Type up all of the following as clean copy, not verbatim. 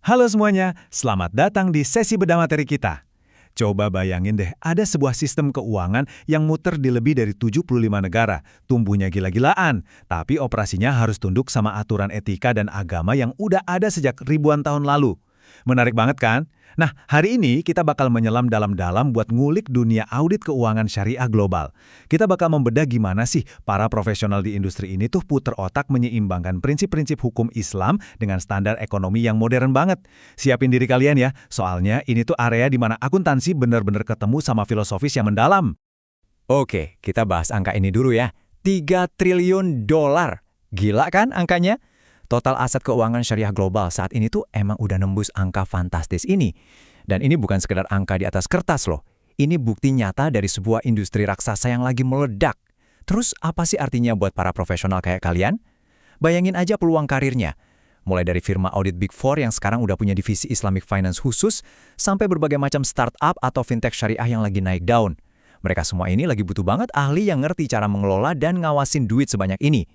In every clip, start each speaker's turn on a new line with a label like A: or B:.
A: Halo semuanya, selamat datang di sesi bedah materi kita. Coba bayangin deh, ada sebuah sistem keuangan yang muter di lebih dari 75 negara, tumbuhnya gila-gilaan, tapi operasinya harus tunduk sama aturan etika dan agama yang udah ada sejak ribuan tahun lalu. Menarik banget kan? Nah, hari ini kita bakal menyelam dalam-dalam buat ngulik dunia audit keuangan syariah global. Kita bakal membedah gimana sih para profesional di industri ini tuh puter otak menyeimbangkan prinsip-prinsip hukum Islam dengan standar ekonomi yang modern banget. Siapin diri kalian ya, soalnya ini tuh area di mana akuntansi bener-bener ketemu sama filosofis yang mendalam.
B: Oke, kita bahas angka ini dulu ya. 3 triliun dolar. Gila kan angkanya? Total aset keuangan syariah global saat ini tuh emang udah nembus angka fantastis ini. Dan ini bukan sekedar angka di atas kertas loh. Ini bukti nyata dari sebuah industri raksasa yang lagi meledak. Terus apa sih artinya buat para profesional kayak kalian? Bayangin aja peluang karirnya. Mulai dari firma audit Big Four yang sekarang udah punya divisi Islamic Finance khusus, sampai berbagai macam startup atau fintech syariah yang lagi naik daun. Mereka semua ini lagi butuh banget ahli yang ngerti cara mengelola dan ngawasin duit sebanyak ini.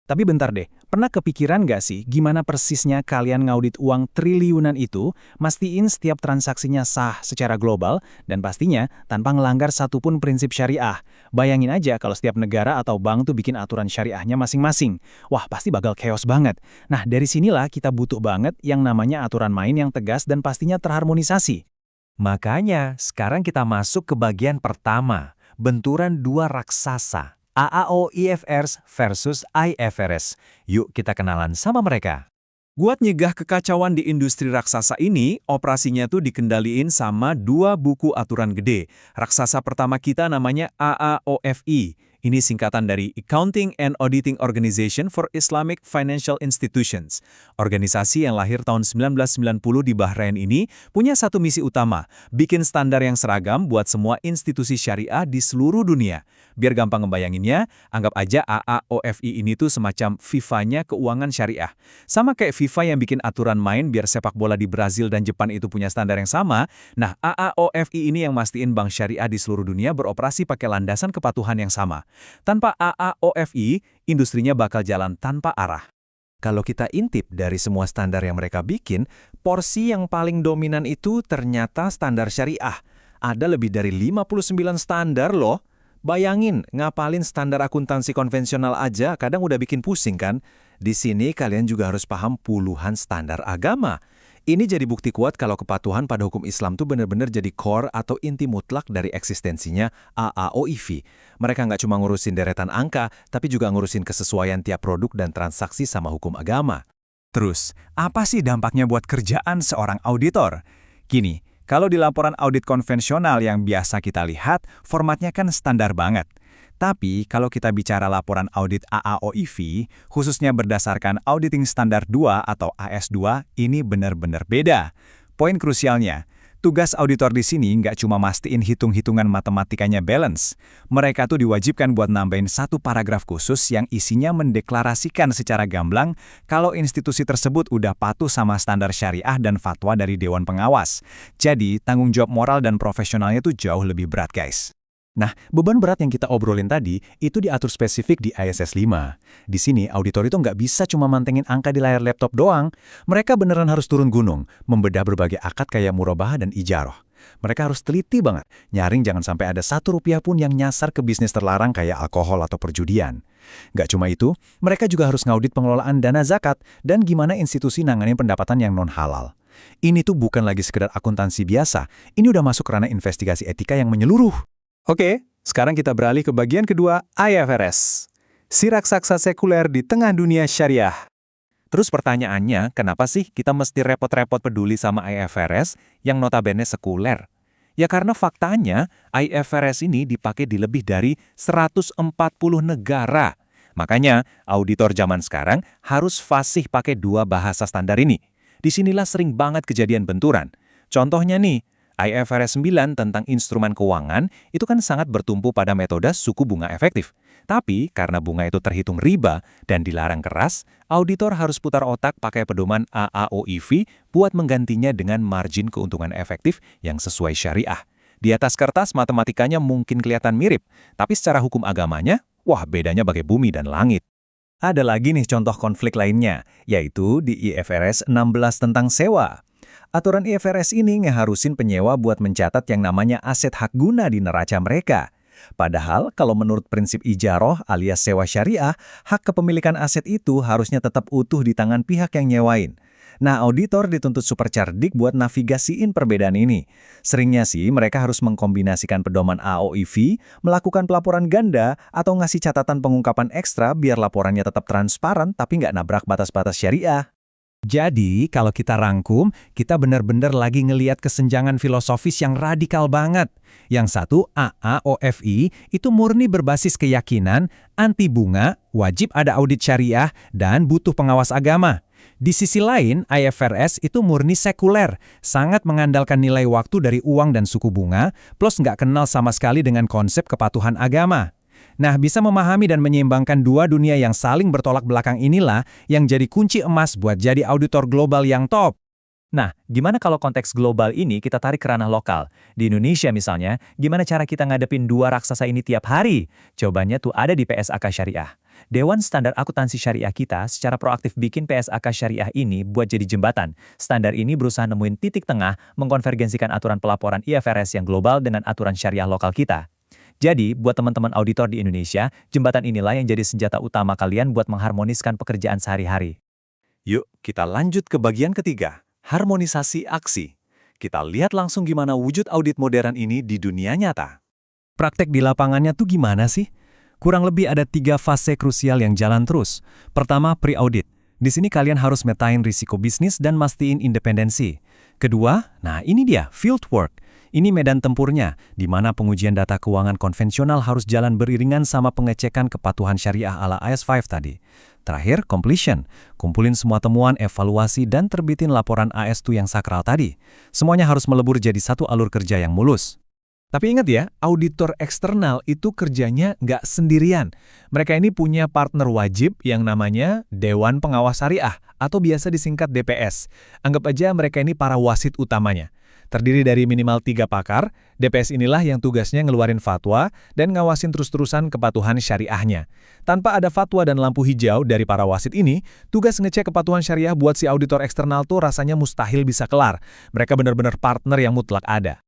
C: Tapi bentar deh, pernah kepikiran nggak sih gimana persisnya kalian ngaudit uang triliunan itu, mastiin setiap transaksinya sah secara global, dan pastinya tanpa ngelanggar satupun prinsip syariah. Bayangin aja kalau setiap negara atau bank tuh bikin aturan syariahnya masing-masing. Wah, pasti bakal chaos banget. Nah, dari sinilah kita butuh banget yang namanya aturan main yang tegas dan pastinya terharmonisasi.
B: Makanya, sekarang kita masuk ke bagian pertama, benturan dua raksasa. AAO/IFRS versus IFRS. Yuk kita kenalan sama mereka.
D: Buat nyegah kekacauan di industri raksasa ini, operasinya tuh dikendaliin sama dua buku aturan gede. Raksasa pertama kita namanya AAOFI. Ini singkatan dari Accounting and Auditing Organization for Islamic Financial Institutions. Organisasi yang lahir tahun 1990 di Bahrain ini punya satu misi utama, bikin standar yang seragam buat semua institusi syariah di seluruh dunia. Biar gampang ngebayanginnya, anggap aja AAOFI ini tuh semacam FIFA-nya keuangan syariah. Sama kayak FIFA yang bikin aturan main biar sepak bola di Brazil dan Jepang itu punya standar yang sama, nah AAOFI ini yang mastiin bank syariah di seluruh dunia beroperasi pakai landasan kepatuhan yang sama. Tanpa AAOFI, industrinya bakal jalan tanpa arah.
B: Kalau kita intip dari semua standar yang mereka bikin, porsi yang paling dominan itu ternyata standar syariah. Ada lebih dari 59 standar loh. Bayangin, ngapalin standar akuntansi konvensional aja kadang udah bikin pusing kan? Di sini kalian juga harus paham puluhan standar agama. Ini jadi bukti kuat kalau kepatuhan pada hukum Islam tuh benar-benar jadi core atau inti mutlak dari eksistensinya AAOIFI. Mereka nggak cuma ngurusin deretan angka, tapi juga ngurusin kesesuaian tiap produk dan transaksi sama hukum agama.
A: Terus, apa sih dampaknya buat kerjaan seorang auditor? Gini, kalau di laporan audit konvensional yang biasa kita lihat, formatnya kan standar banget. Tapi kalau kita bicara laporan audit AAOIFI, khususnya berdasarkan Auditing Standard 2 atau AS2, ini benar-benar beda. Poin krusialnya, tugas auditor di sini nggak cuma mastiin hitung-hitungan matematikanya balance. Mereka tuh diwajibkan buat nambahin satu paragraf khusus yang isinya mendeklarasikan secara gamblang kalau institusi tersebut udah patuh sama standar syariah dan fatwa dari Dewan Pengawas. Jadi, tanggung jawab moral dan profesionalnya tuh jauh lebih berat, guys.
C: Nah, beban berat yang kita obrolin tadi, itu diatur spesifik di ISS 5. Di sini, auditor itu nggak bisa cuma mantengin angka di layar laptop doang. Mereka beneran harus turun gunung, membedah berbagai akad kayak murabahah dan ijaroh. Mereka harus teliti banget, nyaring jangan sampai ada Rp1 pun yang nyasar ke bisnis terlarang kayak alkohol atau perjudian. Nggak cuma itu, mereka juga harus ngaudit pengelolaan dana zakat dan gimana institusi nanganin pendapatan yang non-halal. Ini tuh bukan lagi sekedar akuntansi biasa, ini udah masuk ranah investigasi etika yang menyeluruh.
D: Oke, sekarang kita beralih ke bagian kedua, IFRS. Si raksasa sekuler di tengah dunia syariah.
B: Terus pertanyaannya, kenapa sih kita mesti repot-repot peduli sama IFRS yang notabene sekuler? Ya karena faktanya, IFRS ini dipakai di lebih dari 140 negara. Makanya, auditor zaman sekarang harus fasih pakai dua bahasa standar ini. Disinilah sering banget kejadian benturan. Contohnya nih, IFRS 9 tentang instrumen keuangan itu kan sangat bertumpu pada metode suku bunga efektif. Tapi karena bunga itu terhitung riba dan dilarang keras, auditor harus putar otak pakai pedoman AAOIFI buat menggantinya dengan margin keuntungan efektif yang sesuai syariah. Di atas kertas matematikanya mungkin kelihatan mirip, tapi secara hukum agamanya, wah bedanya bagai bumi dan langit.
A: Ada lagi nih contoh konflik lainnya, yaitu di IFRS 16 tentang sewa. Aturan IFRS ini ngeharusin penyewa buat mencatat yang namanya aset hak guna di neraca mereka. Padahal kalau menurut prinsip ijaroh alias sewa syariah, hak kepemilikan aset itu harusnya tetap utuh di tangan pihak yang nyewain. Nah, auditor dituntut super cerdik buat navigasiin perbedaan ini. Seringnya sih mereka harus mengkombinasikan pedoman AOIV, melakukan pelaporan ganda, atau ngasih catatan pengungkapan ekstra biar laporannya tetap transparan tapi nggak nabrak batas-batas syariah.
C: Jadi, kalau kita rangkum, kita benar-benar lagi ngeliat kesenjangan filosofis yang radikal banget. Yang satu, AAOFI, itu murni berbasis keyakinan, anti bunga, wajib ada audit syariah, dan butuh pengawas agama. Di sisi lain, IFRS itu murni sekuler, sangat mengandalkan nilai waktu dari uang dan suku bunga, plus nggak kenal sama sekali dengan konsep kepatuhan agama. Nah, bisa memahami dan menyeimbangkan dua dunia yang saling bertolak belakang inilah yang jadi kunci emas buat jadi auditor global yang top.
A: Nah, gimana kalau konteks global ini kita tarik ke ranah lokal? Di Indonesia misalnya, gimana cara kita ngadepin dua raksasa ini tiap hari? Jawabannya tuh ada di PSAK Syariah. Dewan Standar Akuntansi Syariah kita secara proaktif bikin PSAK Syariah ini buat jadi jembatan. Standar ini berusaha nemuin titik tengah, mengkonvergensikan aturan pelaporan IFRS yang global dengan aturan syariah lokal kita. Jadi, buat teman-teman auditor di Indonesia, jembatan inilah yang jadi senjata utama kalian buat mengharmoniskan pekerjaan sehari-hari.
B: Yuk, kita lanjut ke bagian ketiga, harmonisasi aksi. Kita lihat langsung gimana wujud audit modern ini di dunia nyata.
C: Praktek di lapangannya tuh gimana sih? Kurang lebih ada 3 fase krusial yang jalan terus. Pertama, pre-audit. Di sini kalian harus metain risiko bisnis dan mastiin independensi. Kedua, nah ini dia, field work. Ini medan tempurnya, di mana pengujian data keuangan konvensional harus jalan beriringan sama pengecekan kepatuhan syariah ala AS5 tadi. Terakhir, completion. Kumpulin semua temuan, evaluasi, dan terbitin laporan AS2 yang sakral tadi. Semuanya harus melebur jadi satu alur kerja yang mulus.
D: Tapi ingat ya, auditor eksternal itu kerjanya nggak sendirian. Mereka ini punya partner wajib yang namanya Dewan Pengawas Syariah, atau biasa disingkat DPS. Anggap aja mereka ini para wasit utamanya. Terdiri dari minimal 3 pakar, DPS inilah yang tugasnya ngeluarin fatwa dan ngawasin terus-terusan kepatuhan syariahnya. Tanpa ada fatwa dan lampu hijau dari para wasit ini, tugas ngecek kepatuhan syariah buat si auditor eksternal tuh rasanya mustahil bisa kelar. Mereka benar-benar partner yang mutlak ada.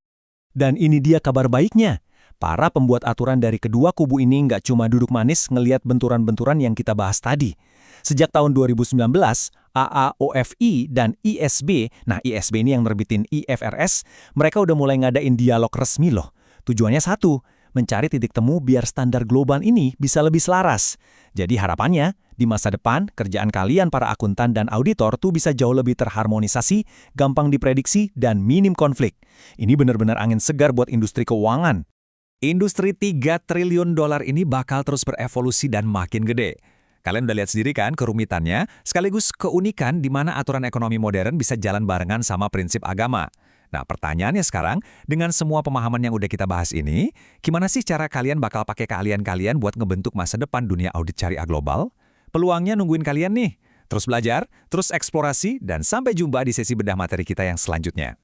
C: Dan ini dia kabar baiknya. Para pembuat aturan dari kedua kubu ini nggak cuma duduk manis ngeliat benturan-benturan yang kita bahas tadi. Sejak tahun 2019, AAOFI dan ISB, nah ISB ini yang nerbitin IFRS, mereka udah mulai ngadain dialog resmi loh. Tujuannya satu, mencari titik temu biar standar global ini bisa lebih selaras. Jadi harapannya, di masa depan, kerjaan kalian para akuntan dan auditor tuh bisa jauh lebih terharmonisasi, gampang diprediksi, dan minim konflik. Ini benar-benar angin segar buat industri keuangan.
A: Industri $3 triliun ini bakal terus berevolusi dan makin gede. Kalian udah lihat sendiri kan kerumitannya, sekaligus keunikan di mana aturan ekonomi modern bisa jalan barengan sama prinsip agama. Nah, pertanyaannya sekarang, dengan semua pemahaman yang udah kita bahas ini, gimana sih cara kalian bakal pakai keahlian kalian buat ngebentuk masa depan dunia audit syariah global? Peluangnya nungguin kalian nih. Terus belajar, terus eksplorasi, dan sampai jumpa di sesi bedah materi kita yang selanjutnya.